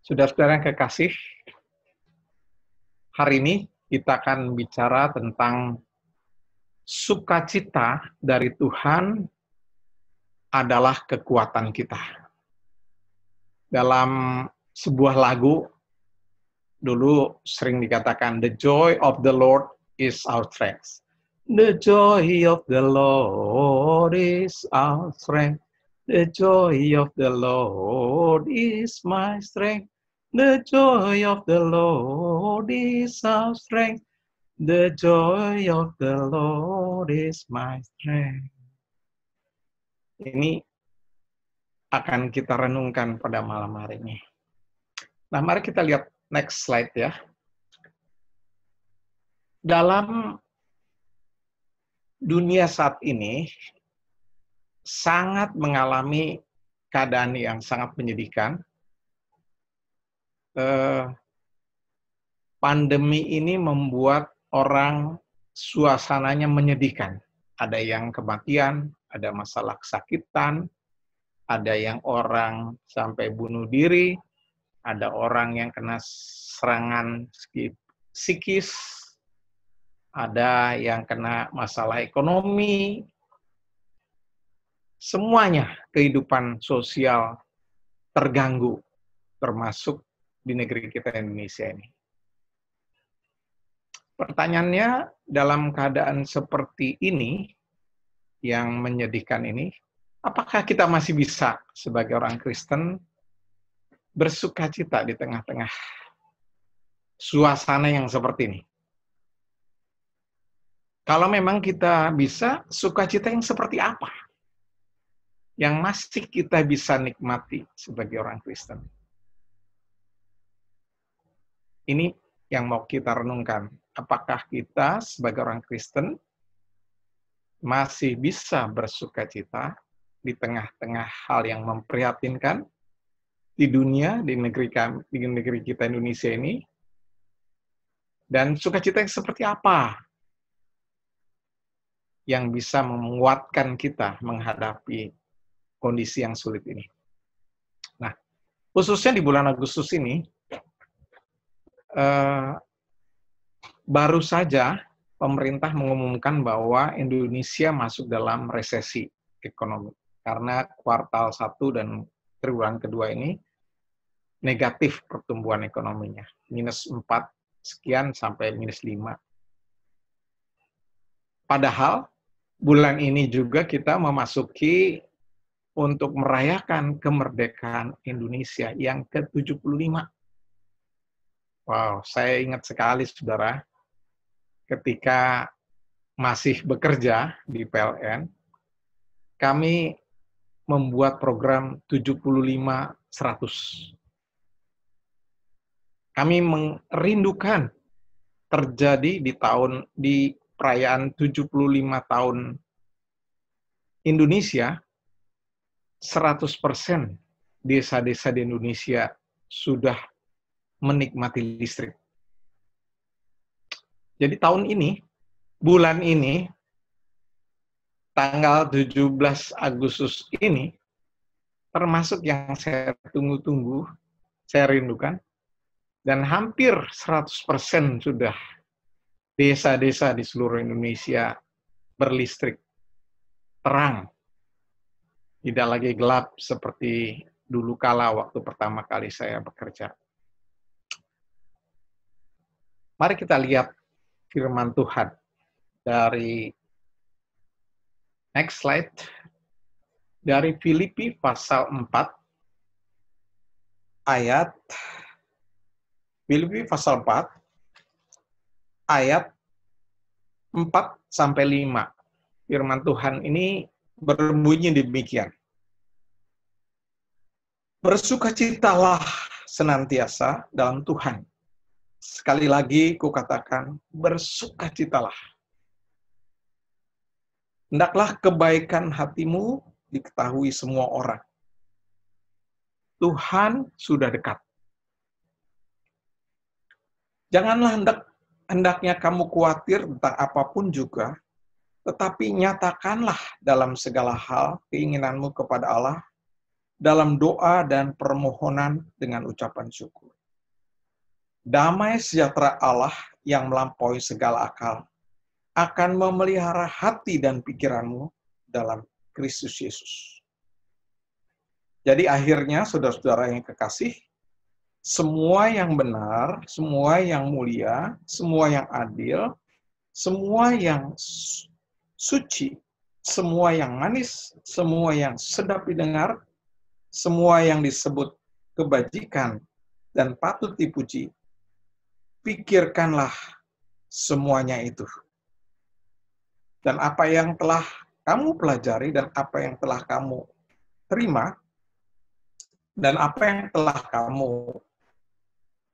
Saudara-saudara yang kekasih, hari ini kita akan bicara tentang sukacita dari Tuhan adalah kekuatan kita. Dalam sebuah lagu, dulu sering dikatakan, "The joy of the Lord is our strength." The joy of the Lord is our strength. The joy of the Lord is my strength. The joy of the Lord is our strength. The joy of the Lord is my strength. Ini akan kita renungkan pada malam hari ini. Nah, mari kita lihat next slide ya. Dalam dunia saat ini sangat mengalami keadaan yang sangat menyedihkan. Pandemi ini membuat orang suasananya menyedihkan. Ada yang kematian, ada masalah kesakitan, ada yang orang sampai bunuh diri, ada orang yang kena serangan psikis, ada yang kena masalah ekonomi. Semuanya kehidupan sosial terganggu, termasuk di negeri kita Indonesia ini. Pertanyaannya, dalam keadaan seperti ini, yang menyedihkan ini, apakah kita masih bisa sebagai orang Kristen bersukacita di tengah-tengah suasana yang seperti ini? Kalau memang kita bisa, sukacita yang seperti apa yang masih kita bisa nikmati sebagai orang Kristen? Ini yang mau kita renungkan. Apakah kita sebagai orang Kristen masih bisa bersukacita di tengah-tengah hal yang memprihatinkan di dunia, di negeri kita Indonesia ini? Dan sukacita yang seperti apa yang bisa menguatkan kita menghadapi kondisi yang sulit ini? Nah, khususnya di bulan Agustus ini, baru saja pemerintah mengumumkan bahwa Indonesia masuk dalam resesi ekonomi. Karena kuartal 1 dan triwulan kedua ini negatif pertumbuhan ekonominya. -4 sekian sampai -5. Padahal bulan ini juga kita memasuki untuk merayakan kemerdekaan Indonesia yang ke-75. Wow, saya ingat sekali, saudara, ketika masih bekerja di PLN, kami membuat program 75-100. Kami merindukan terjadi di perayaan 75 tahun Indonesia, 100% desa-desa di Indonesia sudah menikmati listrik. Jadi tahun ini, bulan ini, tanggal 17 Agustus ini, termasuk yang saya tunggu-tunggu, saya rindukan, dan hampir 100% sudah desa-desa di seluruh Indonesia berlistrik, terang, tidak lagi gelap seperti dulu kala waktu pertama kali saya bekerja. Mari kita lihat firman Tuhan dari next slide, dari Filipi pasal 4 ayat 4 ayat 4-5. Firman Tuhan ini berbunyi demikian. Bersukacitalah senantiasa dalam Tuhan. Sekali lagi kukatakan, bersukacitalah. Hendaklah kebaikan hatimu diketahui semua orang. Tuhan sudah dekat. Janganlah hendaknya kamu khawatir tentang apapun juga, tetapi nyatakanlah dalam segala hal keinginanmu kepada Allah dalam doa dan permohonan dengan ucapan syukur. Damai sejahtera Allah yang melampaui segala akal akan memelihara hati dan pikiranmu dalam Kristus Yesus. Jadi akhirnya, saudara-saudara yang kekasih, semua yang benar, semua yang mulia, semua yang adil, semua yang suci, semua yang manis, semua yang sedap didengar, semua yang disebut kebajikan dan patut dipuji, pikirkanlah semuanya itu. Dan apa yang telah kamu pelajari dan apa yang telah kamu terima dan apa yang telah kamu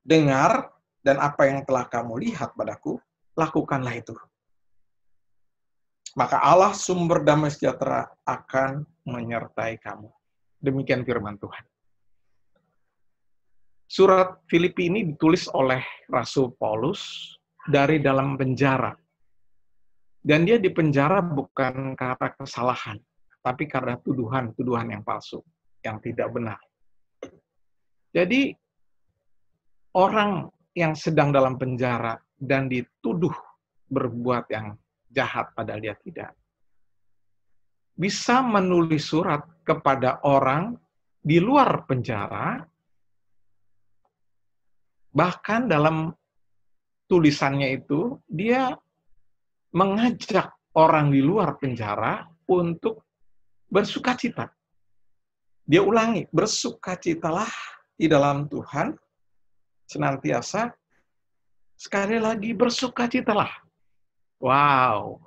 dengar dan apa yang telah kamu lihat padaku, lakukanlah itu. Maka Allah sumber damai sejahtera akan menyertai kamu. Demikian firman Tuhan. Surat Filipi ini ditulis oleh Rasul Paulus dari dalam penjara. Dan dia dipenjara bukan karena kesalahan, tapi karena tuduhan yang palsu, yang tidak benar. Jadi, orang yang sedang dalam penjara dan dituduh berbuat yang jahat padahal dia tidak, bisa menulis surat kepada orang di luar penjara, bahkan dalam tulisannya itu, dia mengajak orang di luar penjara untuk bersukacita. Dia ulangi, bersukacitalah di dalam Tuhan, senantiasa, sekali lagi bersukacitalah. Wow,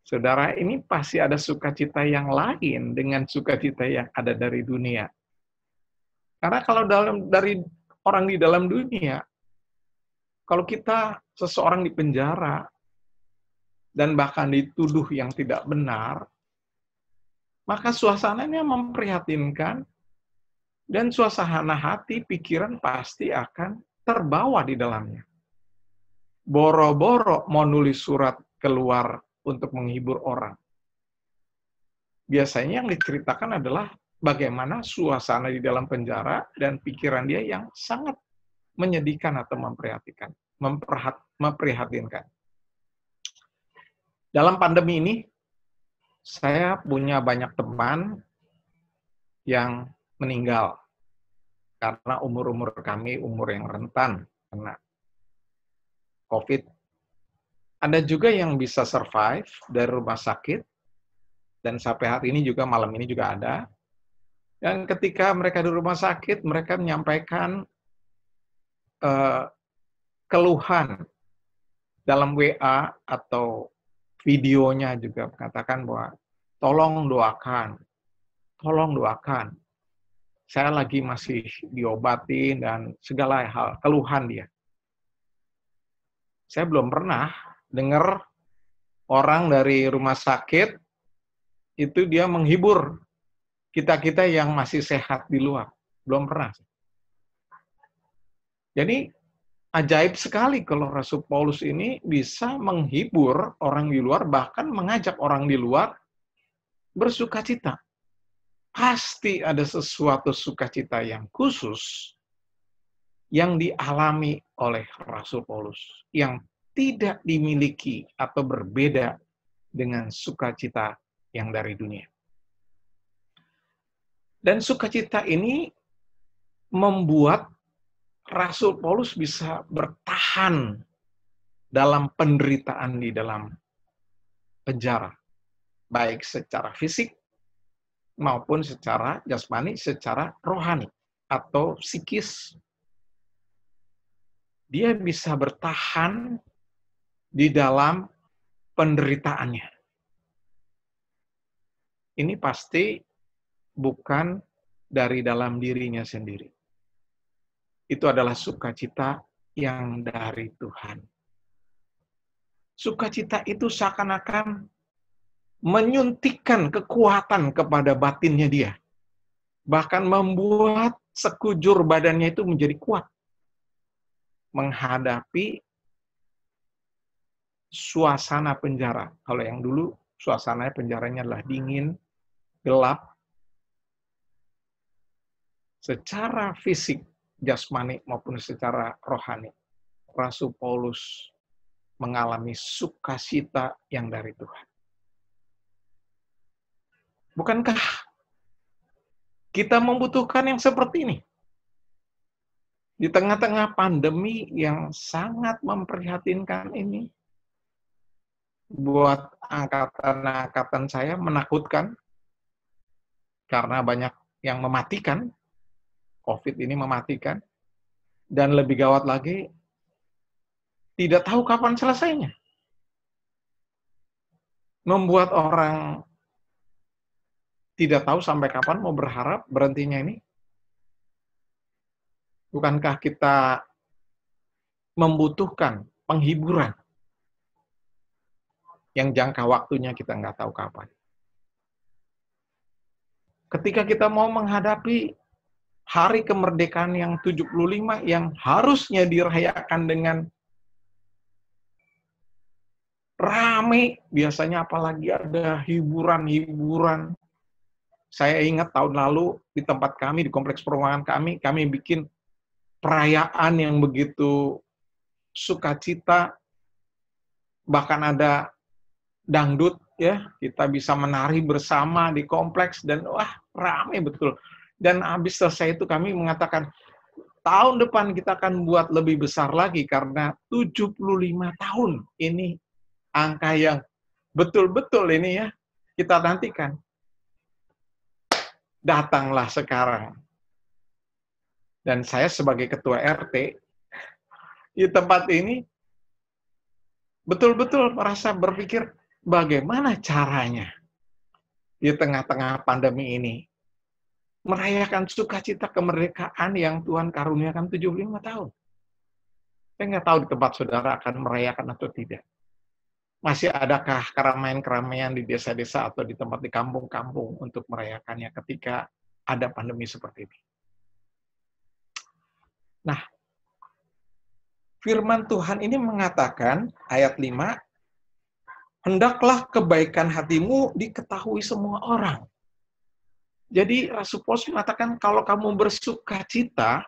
saudara, ini pasti ada sukacita yang lain dengan sukacita yang ada dari dunia. Karena kalau dari orang di dalam dunia, kalau kita seseorang di penjara, dan bahkan dituduh yang tidak benar, maka suasananya memprihatinkan, dan suasana hati, pikiran pasti akan terbawa di dalamnya. Boro-boro mau nulis surat keluar untuk menghibur orang. Biasanya yang diceritakan adalah bagaimana suasana di dalam penjara dan pikiran dia yang sangat menyedihkan atau memprihatinkan. Dalam pandemi ini, saya punya banyak teman yang meninggal karena umur kami umur yang rentan kena COVID. Ada juga yang bisa survive dari rumah sakit, dan sampai hari ini juga, malam ini juga ada. Dan ketika mereka di rumah sakit, mereka menyampaikan keluhan dalam WA atau videonya juga mengatakan bahwa tolong doakan. Saya lagi masih diobatin dan segala hal, keluhan dia. Saya belum pernah dengar orang dari rumah sakit itu dia menghibur kita-kita yang masih sehat di luar. Belum pernah. Jadi, ajaib sekali kalau Rasul Paulus ini bisa menghibur orang di luar, bahkan mengajak orang di luar bersukacita. Pasti ada sesuatu sukacita yang khusus yang dialami oleh Rasul Paulus, yang tidak dimiliki atau berbeda dengan sukacita yang dari dunia. Dan sukacita ini membuat Rasul Paulus bisa bertahan dalam penderitaan di dalam penjara, baik secara fisik maupun secara jasmani, secara rohani atau psikis. Dia bisa bertahan di dalam penderitaannya. Ini pasti bukan dari dalam dirinya sendiri. Itu adalah sukacita yang dari Tuhan. Sukacita itu seakan-akan menyuntikkan kekuatan kepada batinnya dia. Bahkan membuat sekujur badannya itu menjadi kuat. Menghadapi suasana penjara. Kalau yang dulu suasana penjaranya adalah dingin, gelap, secara fisik, jasmani maupun secara rohani, Rasul Paulus mengalami sukacita yang dari Tuhan. Bukankah kita membutuhkan yang seperti ini? Di tengah-tengah pandemi yang sangat memprihatinkan ini, buat angkatan-angkatan saya menakutkan, karena banyak yang mematikan, COVID ini mematikan, dan lebih gawat lagi, tidak tahu kapan selesainya. Membuat orang tidak tahu sampai kapan mau berharap berhentinya ini. Bukankah kita membutuhkan penghiburan yang jangka waktunya kita nggak tahu kapan. Ketika kita mau menghadapi hari kemerdekaan yang 75 yang harusnya dirayakan dengan rame, biasanya apalagi ada hiburan-hiburan. Saya ingat tahun lalu di tempat kami, di kompleks perumahan kami bikin perayaan yang begitu sukacita, bahkan ada dangdut, ya, kita bisa menari bersama di kompleks, dan wah, rame betul. Dan habis selesai itu kami mengatakan, tahun depan kita akan buat lebih besar lagi, karena 75 tahun ini angka yang betul-betul ini ya, kita nantikan. Datanglah sekarang. Dan saya sebagai ketua RT, di tempat ini, betul-betul merasa berpikir, bagaimana caranya di tengah-tengah pandemi ini merayakan sukacita kemerdekaan yang Tuhan karuniakan 75 tahun. Saya nggak tahu di tempat saudara akan merayakan atau tidak. Masih adakah keramaian-keramaian di desa-desa atau di tempat di kampung-kampung untuk merayakannya ketika ada pandemi seperti ini? Nah, firman Tuhan ini mengatakan, ayat 5, hendaklah kebaikan hatimu diketahui semua orang. Jadi Rasul Paulus mengatakan, kalau kamu bersukacita,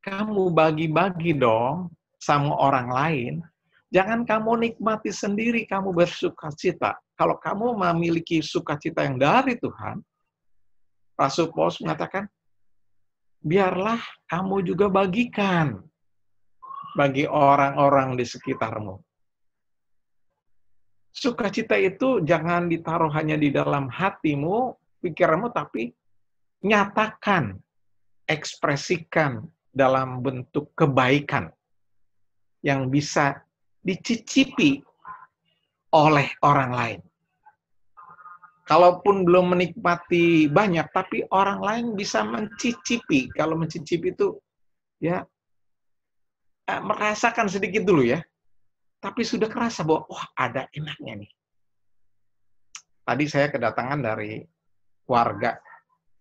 kamu bagi-bagi dong sama orang lain. Jangan kamu nikmati sendiri, kamu bersukacita. Kalau kamu memiliki sukacita yang dari Tuhan, Rasul Paulus mengatakan, biarlah kamu juga bagikan bagi orang-orang di sekitarmu. Sukacita itu jangan ditaruh hanya di dalam hatimu, pikiranmu, tapi nyatakan, ekspresikan dalam bentuk kebaikan yang bisa dicicipi oleh orang lain. Kalaupun belum menikmati banyak, tapi orang lain bisa mencicipi. Kalau mencicipi itu ya merasakan sedikit dulu ya. Tapi sudah kerasa bahwa wah, ada enaknya nih. Tadi saya kedatangan dari warga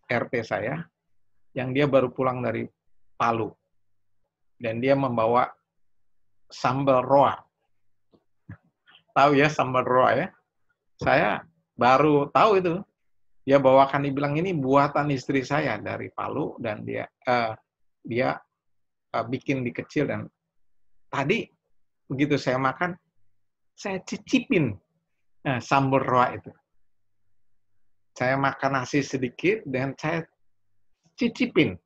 RT saya yang dia baru pulang dari Palu. Dan dia membawa sambal roa. Tahu ya sambal roa ya? Saya baru tahu itu. Dia bawakan, dibilang ini buatan istri saya dari Palu, dan dia bikin di kecil. Dan tadi begitu saya makan, saya cicipin sambal roa itu. Saya makan nasi sedikit dan saya cicipin.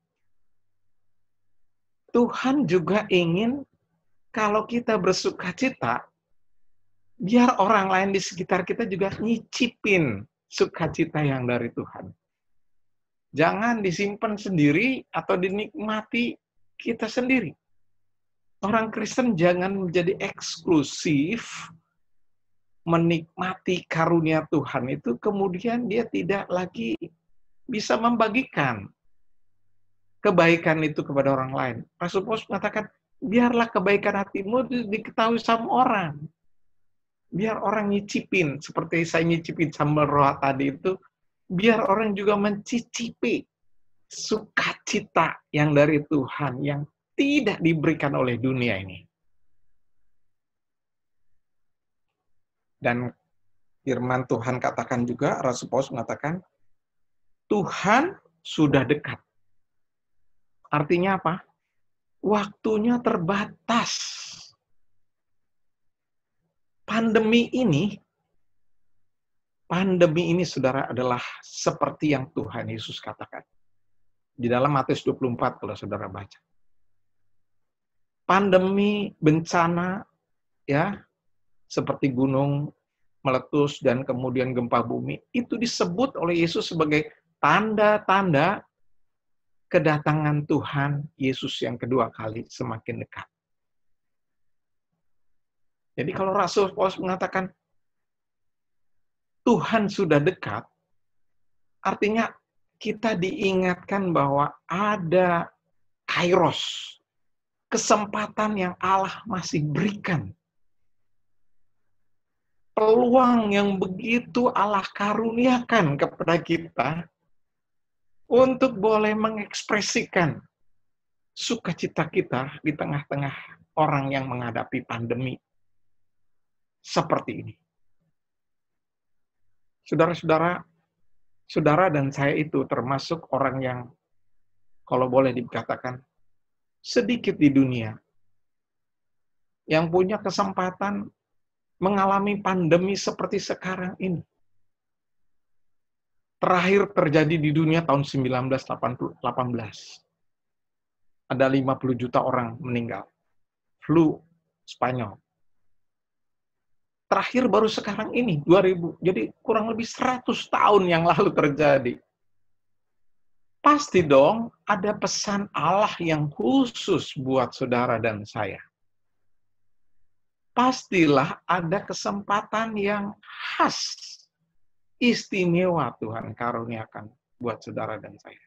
Tuhan juga ingin kalau kita bersukacita, biar orang lain di sekitar kita juga nyicipin sukacita yang dari Tuhan. Jangan disimpan sendiri atau dinikmati kita sendiri. Orang Kristen jangan menjadi eksklusif menikmati karunia Tuhan itu, kemudian dia tidak lagi bisa membagikan kebaikan itu kepada orang lain. Rasul Paulus mengatakan, biarlah kebaikan hatimu diketahui sama orang. Biar orang nyicipin, seperti saya nyicipin sambal roa tadi itu, biar orang juga mencicipi sukacita yang dari Tuhan, yang tidak diberikan oleh dunia ini. Dan firman Tuhan katakan juga, Rasul Paulus mengatakan, Tuhan sudah dekat. Artinya apa? Waktunya terbatas. Pandemi ini, saudara, adalah seperti yang Tuhan Yesus katakan. Di dalam Matius 24, kalau saudara baca. Pandemi, bencana, ya, seperti gunung meletus dan kemudian gempa bumi, itu disebut oleh Yesus sebagai tanda-tanda kedatangan Tuhan Yesus yang kedua kali semakin dekat. Jadi kalau Rasul Paulus mengatakan Tuhan sudah dekat, artinya kita diingatkan bahwa ada kairos, kesempatan yang Allah masih berikan. Peluang yang begitu Allah karuniakan kepada kita untuk boleh mengekspresikan sukacita kita di tengah-tengah orang yang menghadapi pandemi seperti ini. Saudara-saudara, saudara dan saya itu termasuk orang yang, kalau boleh dikatakan, sedikit di dunia yang punya kesempatan mengalami pandemi seperti sekarang ini. Terakhir terjadi di dunia tahun 1918. Ada 50 juta orang meninggal. Flu Spanyol. Terakhir baru sekarang ini, 2000. Jadi kurang lebih 100 tahun yang lalu terjadi. Pasti dong ada pesan Allah yang khusus buat saudara dan saya. Pastilah ada kesempatan yang khas, istimewa Tuhan karuniakan buat saudara dan saya.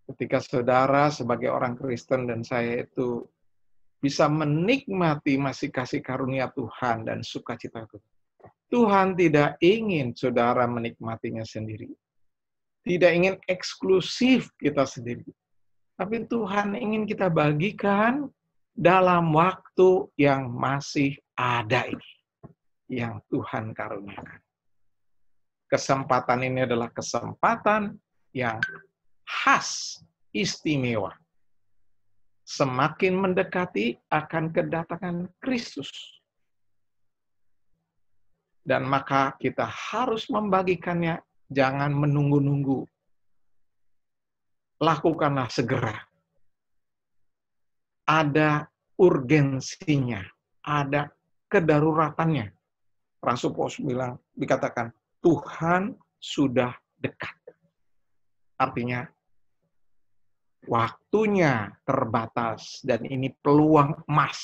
Ketika saudara sebagai orang Kristen dan saya itu bisa menikmati masih kasih karunia Tuhan dan sukacita Tuhan. Tuhan tidak ingin saudara menikmatinya sendiri. Tidak ingin eksklusif kita sendiri. Tapi Tuhan ingin kita bagikan dalam waktu yang masih ada ini. Yang Tuhan karuniakan. Kesempatan ini adalah kesempatan yang khas, istimewa. Semakin mendekati akan kedatangan Kristus. Dan maka kita harus membagikannya, jangan menunggu-nunggu. Lakukanlah segera. Ada urgensinya, ada kedaruratannya. Rasul Paulus bilang, dikatakan, Tuhan sudah dekat. Artinya, waktunya terbatas dan ini peluang emas.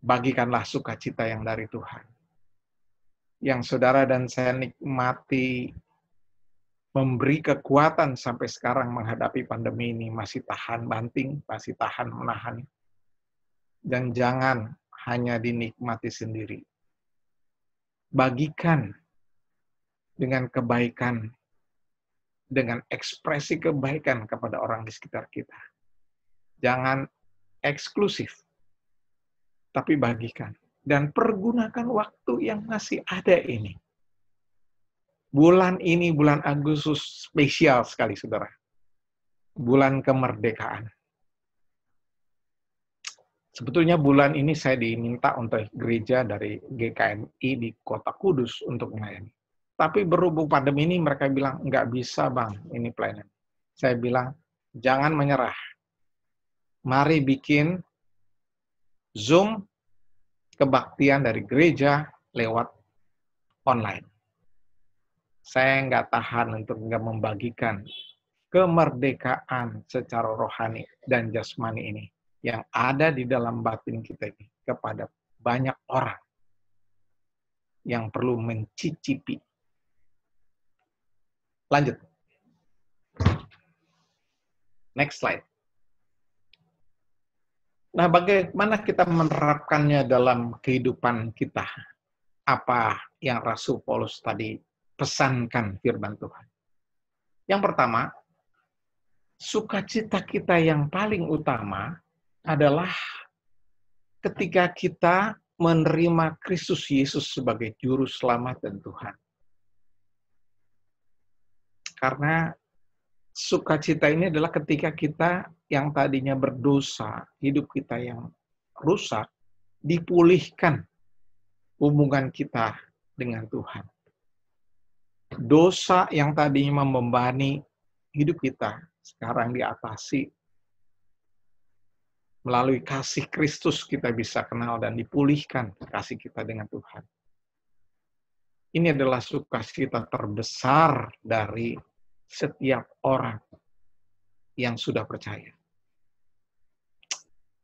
Bagikanlah sukacita yang dari Tuhan. Yang saudara dan saya nikmati memberi kekuatan sampai sekarang menghadapi pandemi ini, masih tahan banting, masih tahan menahan. Dan jangan hanya dinikmati sendiri. Bagikan dengan kebaikan, dengan ekspresi kebaikan kepada orang di sekitar kita. Jangan eksklusif, tapi bagikan. Dan pergunakan waktu yang masih ada ini. Bulan ini, bulan Agustus, spesial sekali, saudara. Bulan kemerdekaan. Sebetulnya bulan ini saya diminta untuk gereja dari GKMI di Kota Kudus untuk melayani. Tapi berhubung pandemi ini mereka bilang, nggak bisa Bang, ini pelayanan. Saya bilang, jangan menyerah. Mari bikin Zoom kebaktian dari gereja lewat online. Saya nggak tahan untuk nggak membagikan kemerdekaan secara rohani dan jasmani ini yang ada di dalam batin kita ini kepada banyak orang yang perlu mencicipi. Lanjut. Next slide. Nah, bagaimana kita menerapkannya dalam kehidupan kita? Apa yang Rasul Paulus tadi pesankan firman Tuhan? Yang pertama, sukacita kita yang paling utama adalah ketika kita menerima Kristus Yesus sebagai Juru Selamat dan Tuhan. Karena sukacita ini adalah ketika kita yang tadinya berdosa, hidup kita yang rusak, dipulihkan hubungan kita dengan Tuhan. Dosa yang tadinya membebani hidup kita, sekarang diatasi. Melalui kasih Kristus kita bisa kenal dan dipulihkan kasih kita dengan Tuhan. Ini adalah sukacita terbesar dari setiap orang yang sudah percaya.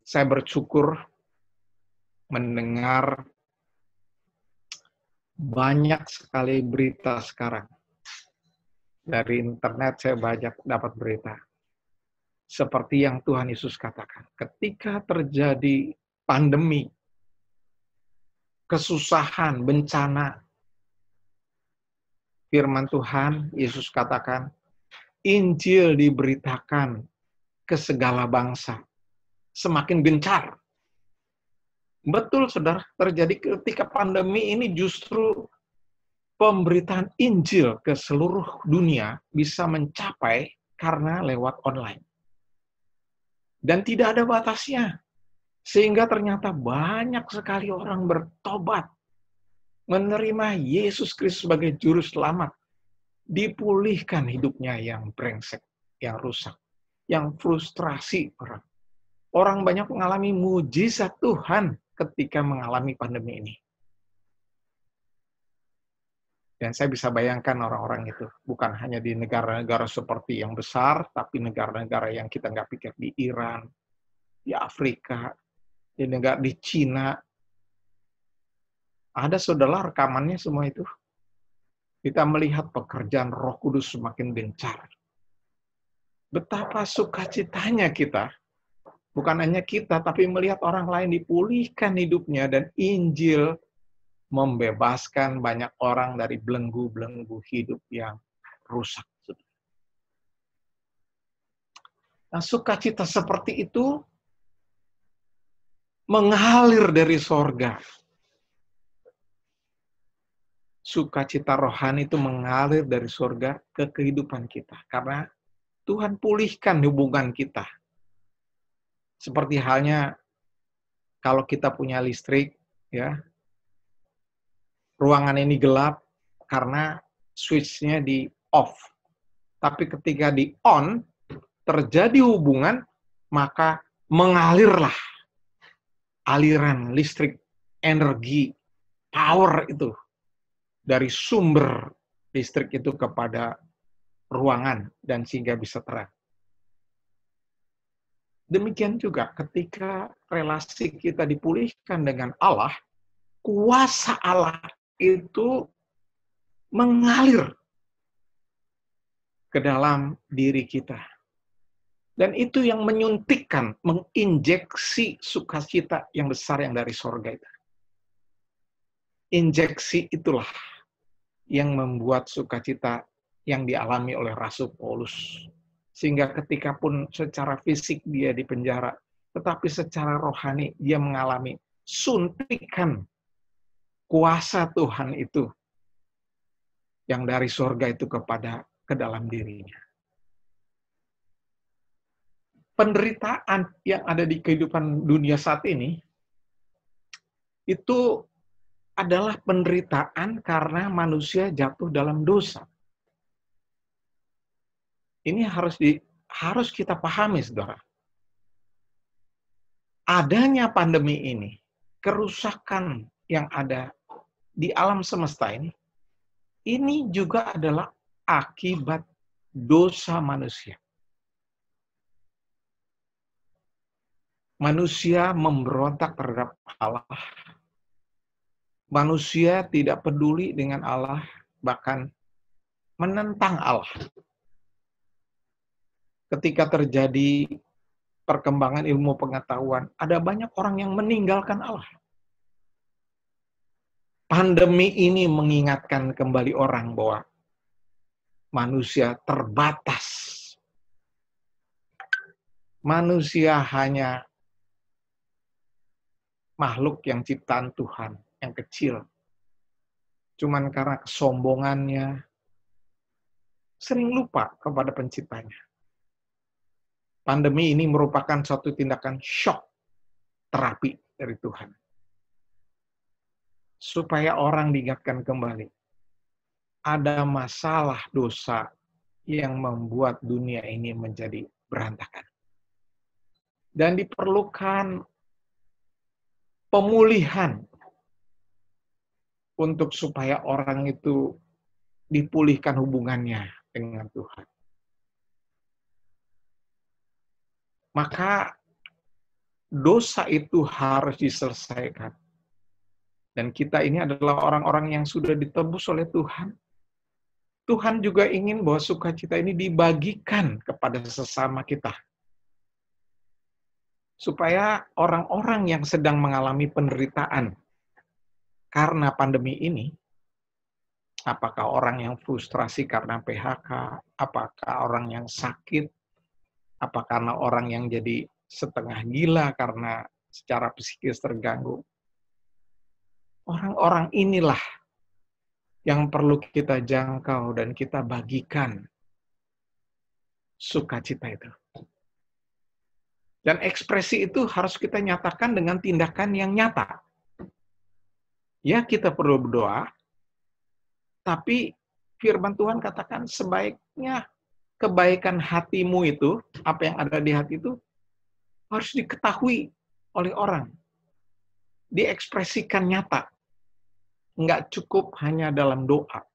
Saya bersyukur mendengar banyak sekali berita sekarang. Dari internet saya banyak dapat berita. Seperti yang Tuhan Yesus katakan, ketika terjadi pandemi, kesusahan, bencana, firman Tuhan, Yesus katakan, Injil diberitakan ke segala bangsa, semakin gencar. Betul, saudara, terjadi ketika pandemi ini justru pemberitaan Injil ke seluruh dunia bisa mencapai karena lewat online. Dan tidak ada batasnya. Sehingga ternyata banyak sekali orang bertobat, menerima Yesus Kristus sebagai juru selamat, dipulihkan hidupnya yang brengsek, yang rusak, yang frustrasi orang. Orang banyak mengalami mujizat Tuhan ketika mengalami pandemi ini. Dan saya bisa bayangkan orang-orang itu, bukan hanya di negara-negara seperti yang besar, tapi negara-negara yang kita nggak pikir, di Iran, di Afrika, di Cina. Ada saudara rekamannya semua itu. Kita melihat pekerjaan Roh Kudus semakin gencar. Betapa sukacitanya kita, bukan hanya kita, tapi melihat orang lain dipulihkan hidupnya, dan Injil membebaskan banyak orang dari belenggu-belenggu hidup yang rusak. Nah, sukacita seperti itu mengalir dari sorga. Sukacita rohani itu mengalir dari sorga ke kehidupan kita. Karena Tuhan pulihkan hubungan kita. Seperti halnya kalau kita punya listrik, ya, ruangan ini gelap karena switch-nya di off. Tapi ketika di on, terjadi hubungan, maka mengalirlah aliran listrik, energi, power itu dari sumber listrik itu kepada ruangan dan sehingga bisa terang. Demikian juga ketika relasi kita dipulihkan dengan Allah, kuasa Allah itu mengalir ke dalam diri kita. Dan itu yang menyuntikkan, menginjeksi sukacita yang besar yang dari sorga itu. Injeksi itulah yang membuat sukacita yang dialami oleh Rasul Paulus. Sehingga ketika pun secara fisik dia di penjara, tetapi secara rohani dia mengalami suntikan kuasa Tuhan itu yang dari sorga itu ke dalam dirinya. Penderitaan yang ada di kehidupan dunia saat ini itu adalah penderitaan karena manusia jatuh dalam dosa. Ini harus kita pahami, saudara. Adanya pandemi ini, kerusakan yang ada di alam semesta ini juga adalah akibat dosa manusia. Manusia memberontak terhadap Allah. Manusia tidak peduli dengan Allah, bahkan menentang Allah. Ketika terjadi perkembangan ilmu pengetahuan, ada banyak orang yang meninggalkan Allah. Pandemi ini mengingatkan kembali orang bahwa manusia terbatas. Manusia hanya makhluk yang ciptaan Tuhan, yang kecil. Cuman karena kesombongannya, sering lupa kepada penciptanya. Pandemi ini merupakan suatu tindakan shock terapi dari Tuhan. Supaya orang diingatkan kembali. Ada masalah dosa yang membuat dunia ini menjadi berantakan. Dan diperlukan pemulihan untuk supaya orang itu dipulihkan hubungannya dengan Tuhan. Maka dosa itu harus diselesaikan. Dan kita ini adalah orang-orang yang sudah ditebus oleh Tuhan. Tuhan juga ingin bahwa sukacita ini dibagikan kepada sesama kita. Supaya orang-orang yang sedang mengalami penderitaan karena pandemi ini, apakah orang yang frustrasi karena PHK, apakah orang yang sakit, apa karena orang yang jadi setengah gila karena secara psikis terganggu. Orang-orang inilah yang perlu kita jangkau dan kita bagikan sukacita itu. Dan ekspresi itu harus kita nyatakan dengan tindakan yang nyata. Ya, kita perlu berdoa, tapi firman Tuhan katakan sebaiknya kebaikan hatimu itu, apa yang ada di hati itu, harus diketahui oleh orang. Diekspresikan nyata. Nggak cukup hanya dalam doa.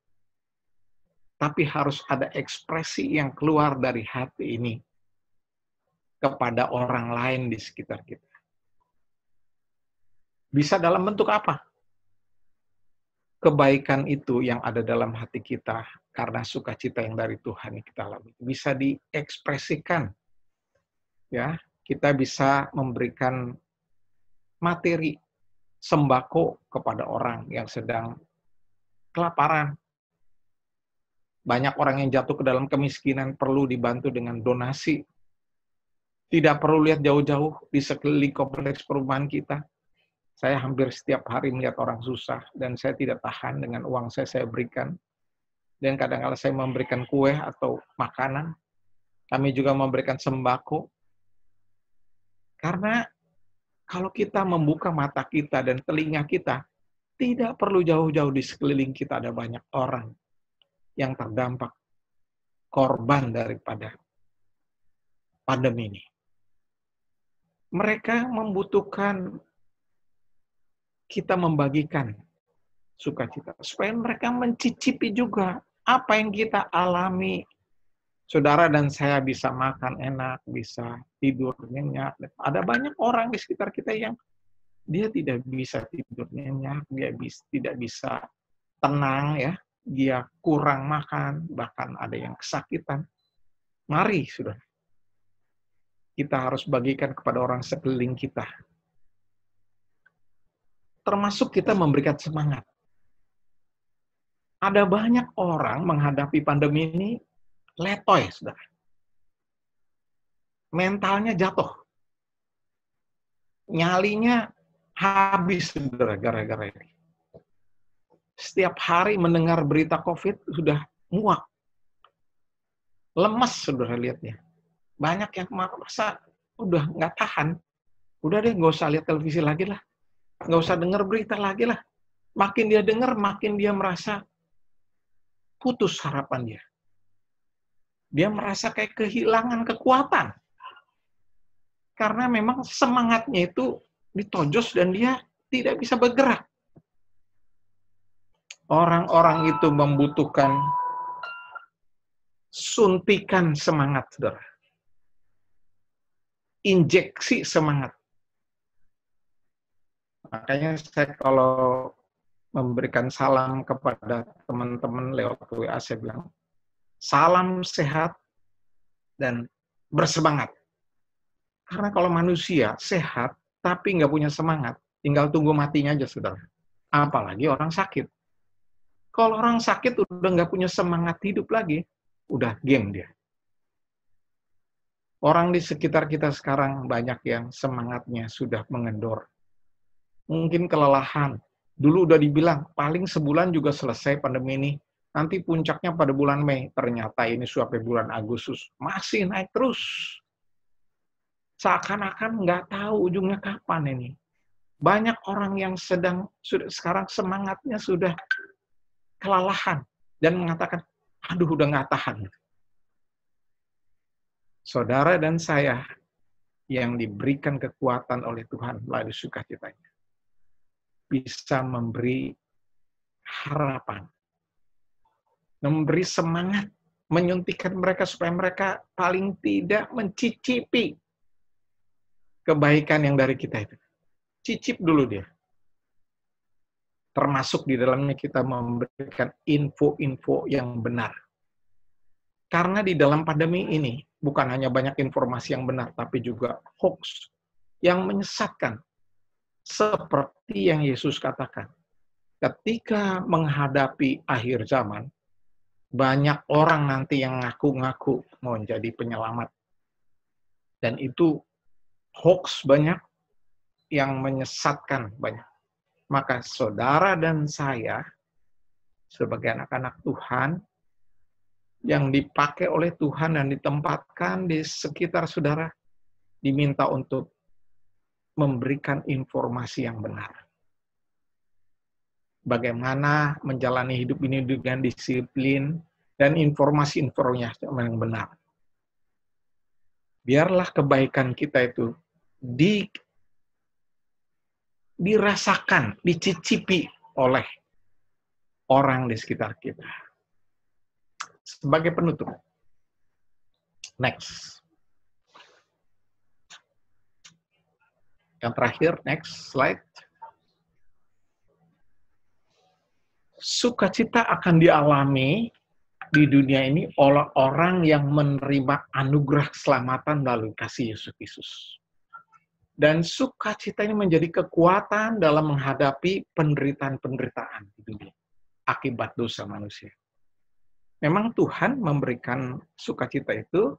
Tapi harus ada ekspresi yang keluar dari hati ini kepada orang lain di sekitar kita. Bisa dalam bentuk apa? Kebaikan itu yang ada dalam hati kita karena sukacita yang dari Tuhan yang kita alami. Bisa diekspresikan. Ya, kita bisa memberikan materi sembako kepada orang yang sedang kelaparan. Banyak orang yang jatuh ke dalam kemiskinan perlu dibantu dengan donasi. Tidak perlu lihat jauh-jauh di sekeliling kompleks perumahan kita. Saya hampir setiap hari melihat orang susah dan saya tidak tahan dengan uang saya berikan. Dan kadang-kadang saya memberikan kue atau makanan. Kami juga memberikan sembako. Karena kalau kita membuka mata kita dan telinga kita, tidak perlu jauh-jauh di sekeliling kita ada banyak orang yang terdampak korban daripada pandemi ini. Mereka membutuhkan kita membagikan sukacita, supaya mereka mencicipi juga apa yang kita alami. Saudara dan saya bisa makan enak, bisa tidur nyenyak. Ada banyak orang di sekitar kita yang dia tidak bisa tidur nyenyak, dia tidak bisa tenang, ya, dia kurang makan, bahkan ada yang kesakitan. Mari, saudara, kita harus bagikan kepada orang sekeliling kita. Termasuk kita memberikan semangat. Ada banyak orang menghadapi pandemi ini letoy, saudara. Mentalnya jatuh. Nyalinya habis, saudara, gara-gara ini. Setiap hari mendengar berita COVID sudah muak. Lemes, saudara, lihatnya. Banyak yang merasa udah nggak tahan. Udah deh, nggak usah lihat televisi lagi lah. Nggak usah dengar berita lagi lah. Makin dia dengar, makin dia merasa putus harapan dia. Dia merasa kayak kehilangan kekuatan. Karena memang semangatnya itu ditojos dan dia tidak bisa bergerak. Orang-orang itu membutuhkan suntikan semangat, saudara. Injeksi semangat. Makanya saya kalau memberikan salam kepada teman-teman lewat WA, saya bilang, salam sehat dan bersemangat. Karena kalau manusia sehat, tapi nggak punya semangat, tinggal tunggu matinya aja, saudara. Apalagi orang sakit. Kalau orang sakit udah nggak punya semangat hidup lagi, udah game dia. Orang di sekitar kita sekarang banyak yang semangatnya sudah mengendor. Mungkin kelelahan. Dulu udah dibilang, paling sebulan juga selesai pandemi ini. Nanti puncaknya pada bulan Mei. Ternyata ini sampai bulan Agustus. Masih naik terus. Seakan-akan nggak tahu ujungnya kapan ini. Banyak orang yang sekarang semangatnya sudah kelelahan. Dan mengatakan, aduh udah nggak tahan. Saudara dan saya yang diberikan kekuatan oleh Tuhan melalui sukacitanya, bisa memberi harapan, memberi semangat, menyuntikkan mereka supaya mereka paling tidak mencicipi kebaikan yang dari kita itu. Cicip dulu dia. Termasuk di dalamnya kita memberikan info-info yang benar. Karena di dalam pandemi ini, bukan hanya banyak informasi yang benar, tapi juga hoax yang menyesatkan. Seperti yang Yesus katakan. Ketika menghadapi akhir zaman, banyak orang nanti yang ngaku-ngaku mau jadi penyelamat. Dan itu hoax banyak, yang menyesatkan banyak. Maka saudara dan saya, sebagai anak-anak Tuhan, yang dipakai oleh Tuhan dan ditempatkan di sekitar saudara, diminta untuk memberikan informasi yang benar. Bagaimana menjalani hidup ini dengan disiplin, dan informasi-informasi yang benar. Biarlah kebaikan kita itu dirasakan, dicicipi oleh orang di sekitar kita. Sebagai penutup. Next. Yang terakhir, next slide. Sukacita akan dialami di dunia ini oleh orang yang menerima anugerah keselamatan melalui kasih Yesus Kristus. Dan sukacita ini menjadi kekuatan dalam menghadapi penderitaan-penderitaan di dunia akibat dosa manusia. Memang Tuhan memberikan sukacita itu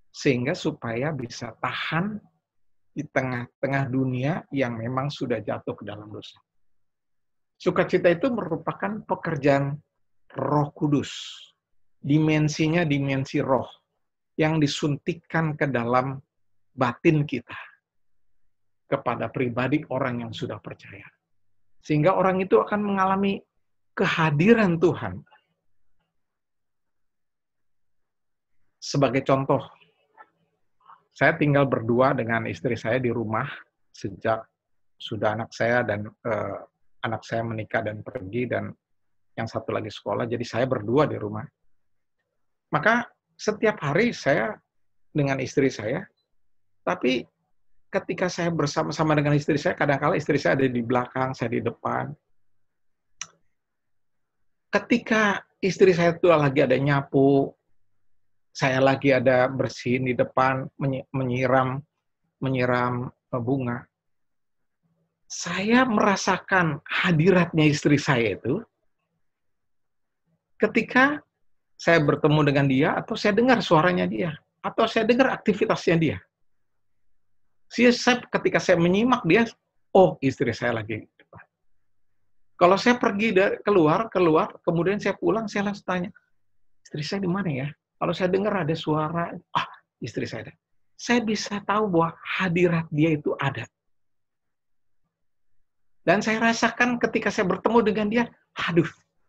sehingga supaya bisa tahan di tengah-tengah dunia yang memang sudah jatuh ke dalam dosa. Sukacita itu merupakan pekerjaan Roh Kudus. Dimensinya dimensi roh yang disuntikkan ke dalam batin kita kepada pribadi orang yang sudah percaya. Sehingga orang itu akan mengalami kehadiran Tuhan. Sebagai contoh, saya tinggal berdua dengan istri saya di rumah sejak sudah anak saya menikah dan pergi, dan yang satu lagi sekolah, jadi saya berdua di rumah. Maka setiap hari saya dengan istri saya, tapi ketika saya bersama-sama dengan istri saya, kadang-kala istri saya ada di belakang, saya di depan. Ketika istri saya itu lagi ada nyapu, saya lagi ada bersihin di depan, menyiram bunga, saya merasakan hadiratnya istri saya itu ketika saya bertemu dengan dia, atau saya dengar suaranya dia, atau saya dengar aktivitasnya dia. Ketika saya menyimak dia, oh istri saya lagi di depan. Kalau saya pergi keluar, kemudian saya pulang, saya langsung tanya, istri saya di mana ya? Kalau saya dengar ada suara, istri saya ada. Saya bisa tahu bahwa hadirat dia itu ada. Dan saya rasakan ketika saya bertemu dengan dia,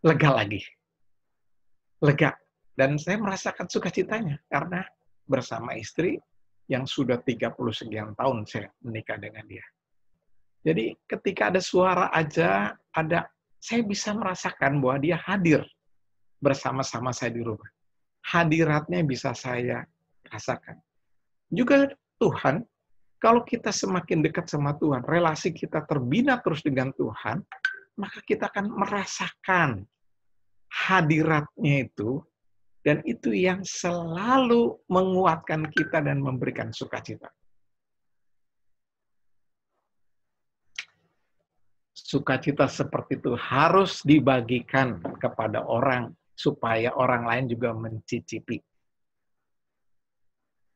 lega lagi. Lega. Dan saya merasakan sukacitanya, karena bersama istri, yang sudah 30 sekian tahun saya menikah dengan dia. Jadi ketika ada suara aja, saya bisa merasakan bahwa dia hadir bersama-sama saya di rumah. Hadiratnya bisa saya rasakan. Juga Tuhan, kalau kita semakin dekat sama Tuhan, relasi kita terbina terus dengan Tuhan, maka kita akan merasakan hadiratnya itu, dan itu yang selalu menguatkan kita dan memberikan sukacita. Sukacita seperti itu harus dibagikan kepada orang, supaya orang lain juga mencicipi.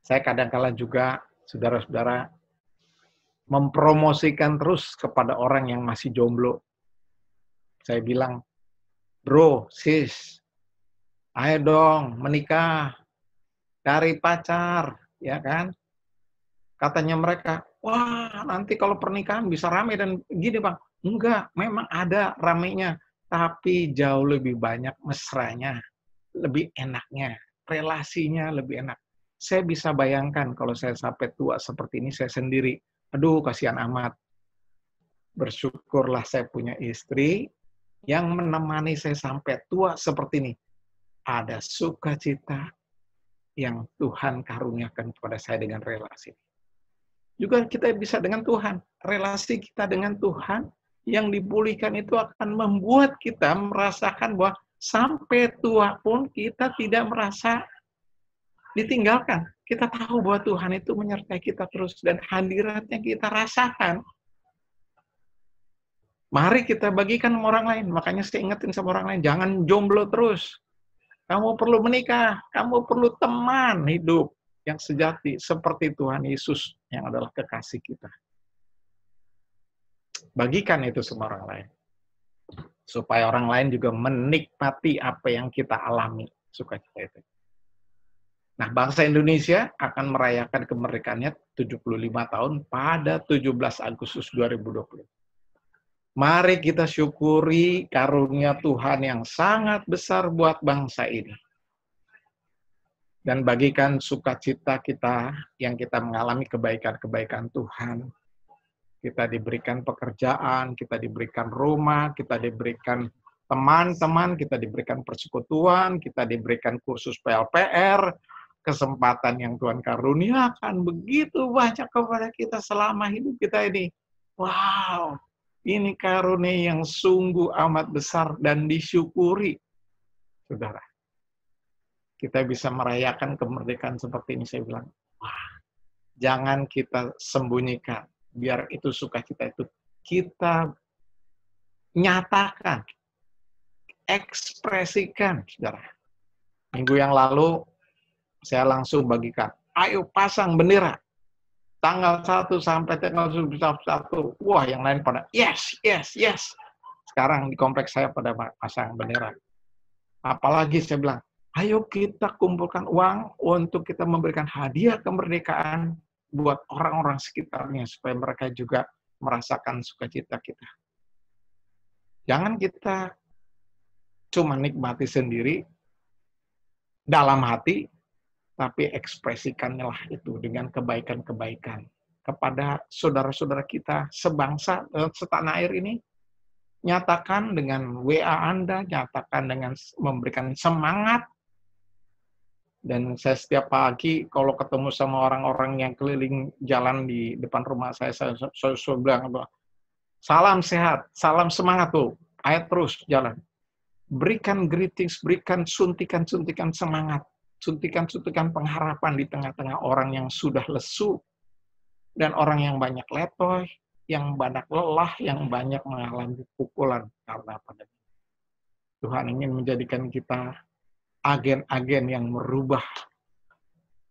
Saya kadang-kala juga, saudara-saudara, mempromosikan terus kepada orang yang masih jomblo. Saya bilang, Bro, sis, ayo dong menikah, cari pacar, ya kan? Katanya mereka, wah nanti kalau pernikahan bisa rame dan gini Bang. Enggak, memang ada ramenya, tapi jauh lebih banyak mesranya, lebih enaknya, relasinya lebih enak. Saya bisa bayangkan kalau saya sampai tua seperti ini, saya sendiri, aduh kasihan amat. Bersyukurlah saya punya istri yang menemani saya sampai tua seperti ini. Ada sukacita yang Tuhan karuniakan kepada saya dengan relasi. Juga kita bisa dengan Tuhan. Relasi kita dengan Tuhan yang dipulihkan itu akan membuat kita merasakan bahwa sampai tua pun kita tidak merasa ditinggalkan. Kita tahu bahwa Tuhan itu menyertai kita terus dan hadiratnya kita rasakan. Mari kita bagikan sama orang lain. Makanya saya ingetin sama orang lain, jangan jomblo terus. Kamu perlu menikah, kamu perlu teman hidup yang sejati seperti Tuhan Yesus yang adalah kekasih kita. Bagikan itu sama orang lain. Supaya orang lain juga menikmati apa yang kita alami, sukacita itu. Nah, bangsa Indonesia akan merayakan kemerdekaannya 75 tahun pada 17 Agustus 2020. Mari kita syukuri karunia Tuhan yang sangat besar buat bangsa ini. Dan bagikan sukacita kita yang kita mengalami kebaikan-kebaikan Tuhan. Kita diberikan pekerjaan, kita diberikan rumah, kita diberikan teman-teman, kita diberikan persekutuan, kita diberikan kursus PLPR, kesempatan yang Tuhan karuniakan begitu banyak kepada kita selama hidup kita ini. Wow, ini karunia yang sungguh amat besar dan disyukuri, saudara. Kita bisa merayakan kemerdekaan seperti ini, saya bilang, wah, jangan kita sembunyikan. Biar itu sukacita itu kita nyatakan, ekspresikan, saudara. Minggu yang lalu, saya langsung bagikan, ayo pasang bendera. Tanggal 1 sampai tanggal 1. Wah, yang lain pada, yes, yes, yes. Sekarang di kompleks saya pada pasang bendera. Apalagi saya bilang, ayo kita kumpulkan uang untuk kita memberikan hadiah kemerdekaan buat orang-orang sekitarnya, supaya mereka juga merasakan sukacita kita. Jangan kita cuma nikmati sendiri dalam hati, tapi ekspresikanlah itu dengan kebaikan-kebaikan kepada saudara-saudara kita sebangsa, setanah air ini. Nyatakan dengan WA Anda, nyatakan dengan memberikan semangat. Dan saya setiap pagi kalau ketemu sama orang-orang yang keliling jalan di depan rumah saya bilang, salam sehat, salam semangat tuh, ayo terus jalan. Berikan greetings, berikan suntikan-suntikan semangat, suntikan-suntikan pengharapan di tengah-tengah orang yang sudah lesu, dan orang yang banyak letoy, yang banyak lelah, yang banyak mengalami pukulan karena pandemi. Tuhan ingin menjadikan kita agen-agen yang merubah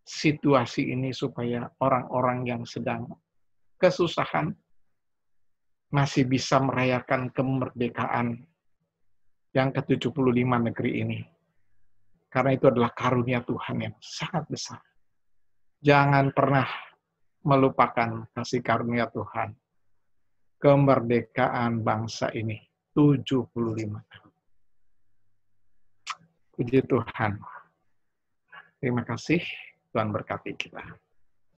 situasi ini supaya orang-orang yang sedang kesusahan masih bisa merayakan kemerdekaan yang ke-75 negeri ini. Karena itu adalah karunia Tuhan yang sangat besar. Jangan pernah melupakan kasih karunia Tuhan. Kemerdekaan bangsa ini 75 tahun. Puji Tuhan. Terima kasih, Tuhan berkati kita.